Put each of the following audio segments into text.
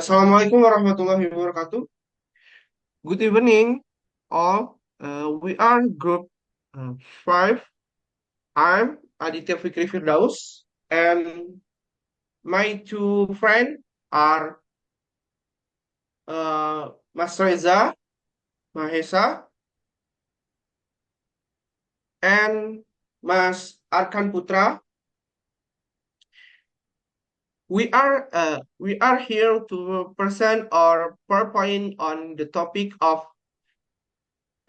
Assalamualaikum warahmatullahi wabarakatuh. Good evening, all. We are group 5. I'm Aditya Fikri Firdaus, and my two friends are Mas Reza Mahesa and Mas Arkan Putra. We are here to present our PowerPoint on the topic of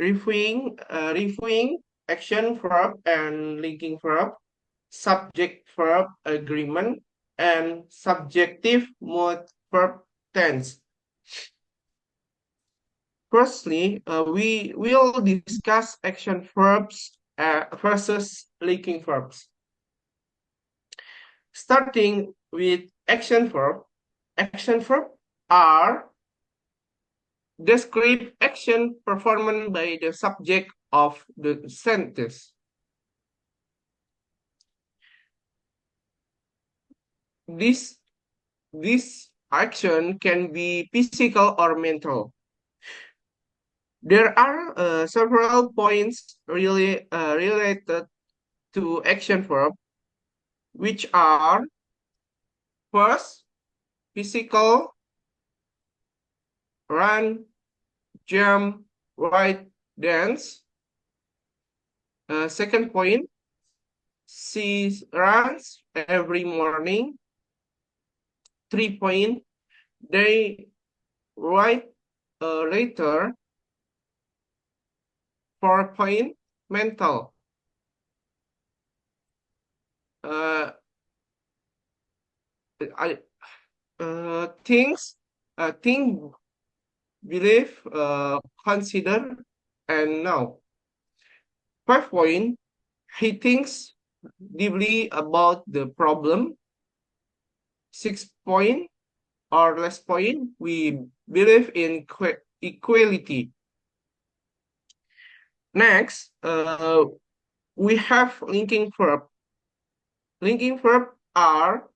reviewing action verb and linking verb, subject verb agreement, and subjective mood verb tense. Firstly, we will discuss action verbs versus linking verbs. Starting with action verb are describe action performed by the subject of the sentence. This action can be physical or mental. There are several points really related to action verb, which are first, physical, run, jump, ride, dance. Second point, she runs every morning. 3 point, they write later. 4 point, mental. Uh, I things think, believe, consider, and now. 5 point, he thinks deeply about the problem. 6 point or less point, we believe in equality. Next, we have linking verb. Linking verb are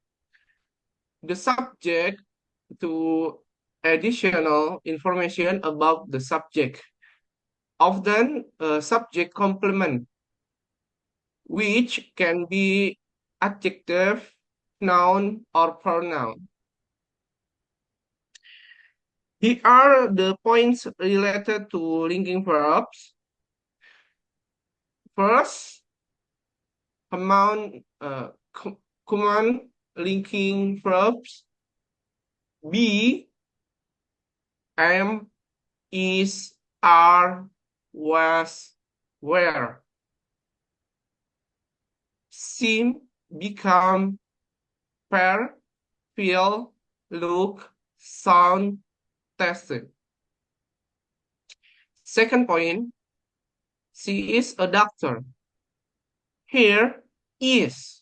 the subject to additional information about the subject. Often subject complement, which can be adjective, noun, or pronoun. Here are the points related to linking verbs. First, common linking verbs: be, am, is, are, was, were. Seem, become, pair, feel, look, sound, tested. Second point, she is a doctor. Here, is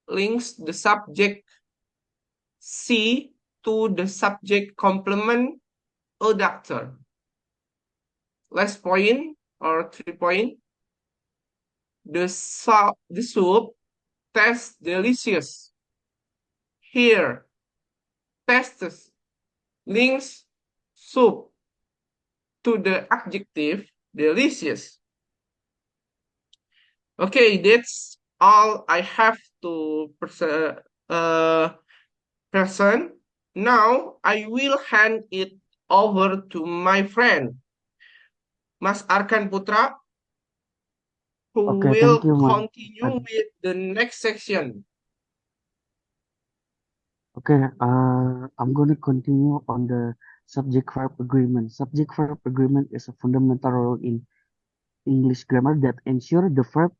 links the subject C to the subject complement a doctor. Last point or 3 point, the soup tastes delicious. Here, tastes links soup to the adjective delicious. Okay, that's all I have to present. Now I will hand it over to my friend, Mas Arkan Putra, who Okay, thank will you, Mas. continue with the next section. Okay, I'm going to continue on the subject-verb agreement. Subject-verb agreement is a fundamental rule in English grammar that ensure the verb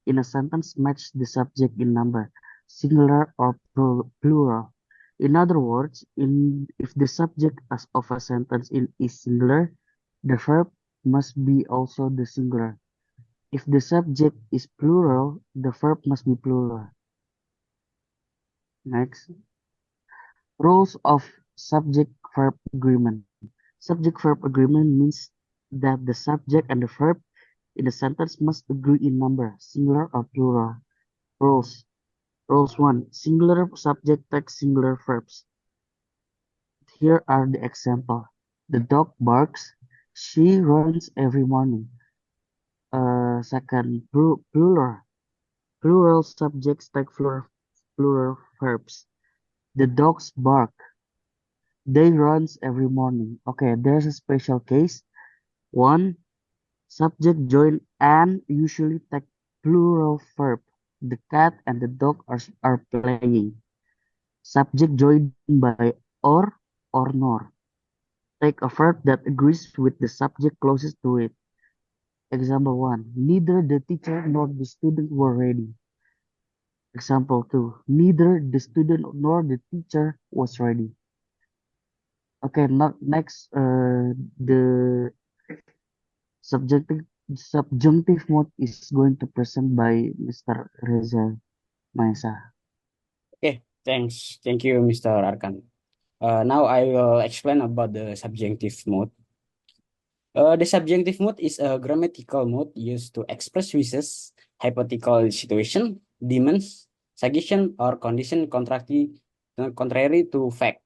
in a sentence match the subject in number, singular or plural. In other words, if the subject of a sentence is singular, the verb must be also the singular. If the subject is plural, the verb must be plural. Next. Rules of subject-verb agreement. Subject-verb agreement means that the subject and the verb in the sentence must agree in number, singular or plural. Rules. Rules 1. Singular subject takes singular verbs. Here are the example. The dog barks. She runs every morning. Second, plural. Plural subjects take plural verbs. The dogs bark. They runs every morning. Okay, there's a special case. One, subject join and usually take plural verb. The cat and the dog are playing. Subject joined by or nor. Take a verb that agrees with the subject closest to it. Example 1. Neither the teacher nor the student were ready. Example 2. Neither the student nor the teacher was ready. Okay, next, the subjective subjunctive mode is going to present by Mr. Reza Maesa. Okay, thanks. Thank you, Mr. Arkan. Now I will explain about the subjunctive mode. The subjunctive mode is a grammatical mode used to express wishes, hypothetical situation, demands, suggestion, or condition contrary to fact.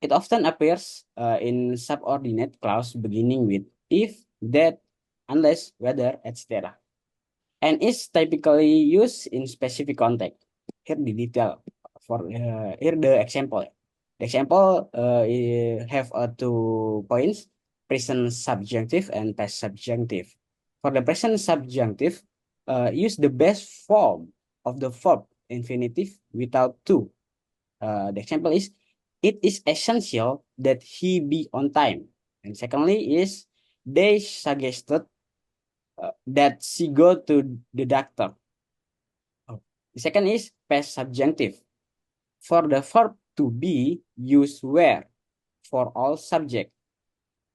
It often appears in subordinate clause beginning with if, that, unless, whether, etc. And is typically used in specific context. Here the detail for here the example. The example have two points: present subjunctive and past subjunctive. For the present subjunctive, use the best form of the verb infinitive without to. The example is, it is essential that he be on time. And secondly is, they suggested that she go to the doctor. Oh. The second is past subjunctive. For the verb to be, use where for all subject.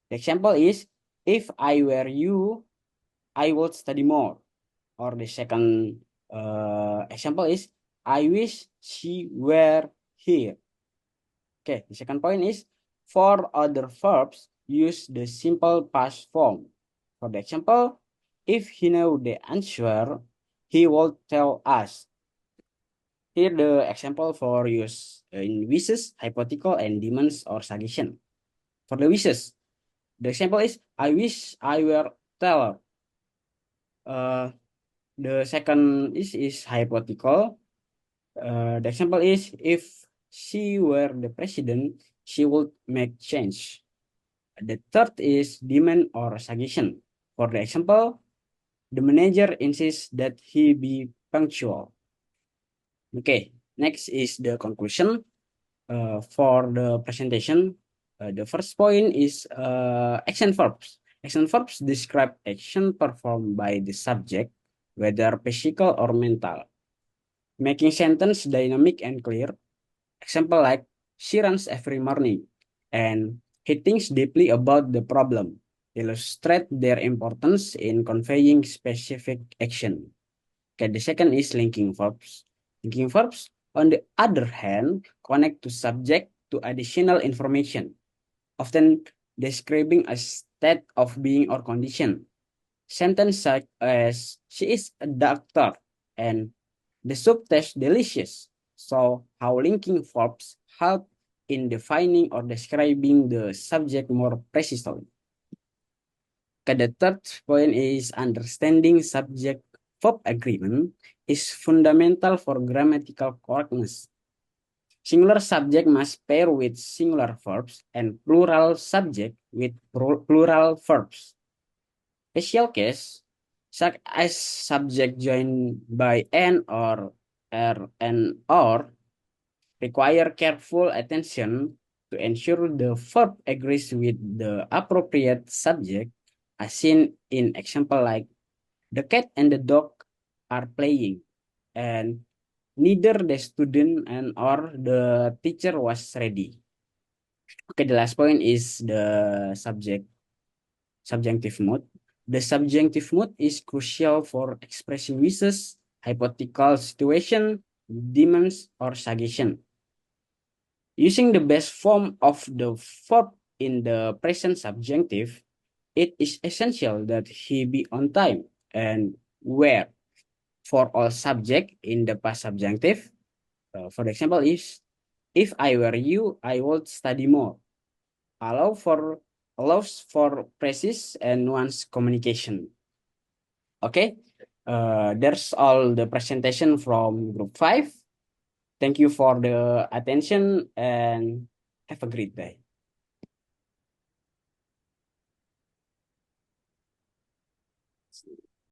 The example is, if I were you, I would study more. Or the second example is, I wish she were here. Okay, the second point is, for other verbs, use the simple past form. For the example, if he know the answer, he will tell us. Here the example for use in wishes, hypothetical, and demands or suggestion. For the wishes, the example is, I wish I were teller. The second is hypothetical. The example is, if she were the president, she would make change. The third is demand or suggestion. For the example, the manager insists that he be punctual. Okay, next is the conclusion. For the presentation, the first point is action verbs. Action verbs describe action performed by the subject, whether physical or mental, making sentence dynamic and clear. Example like, she runs every morning, and he thinks deeply about the problem, illustrate their importance in conveying specific action. Okay, the second is linking verbs. Linking verbs, on the other hand, connect to subject to additional information, often describing a state of being or condition. Sentence such as, she is a doctor and the soup tastes delicious. So how linking verbs help in defining or describing the subject more precisely. Okay, the third point is understanding subject-verb agreement is fundamental for grammatical correctness. Singular subject must pair with singular verbs and plural subject with plural verbs. Special case, such as subject joined by an or er and or, require careful attention to ensure the verb agrees with the appropriate subject, as seen in example like, the cat and the dog are playing, and neither the student and or the teacher was ready. Okay, the last point is the subjunctive mode. The subjunctive mode is crucial for expressing wishes, hypothetical situation, demands, or suggestion. Using the best form of the verb in the present subjunctive, it is essential that he be on time and where for all subject in the past subjunctive. For example, is, if I were you, I would study more. allows for precise and nuanced communication. Okay, there's all the presentation from group 5. Thank you for the attention and have a great day.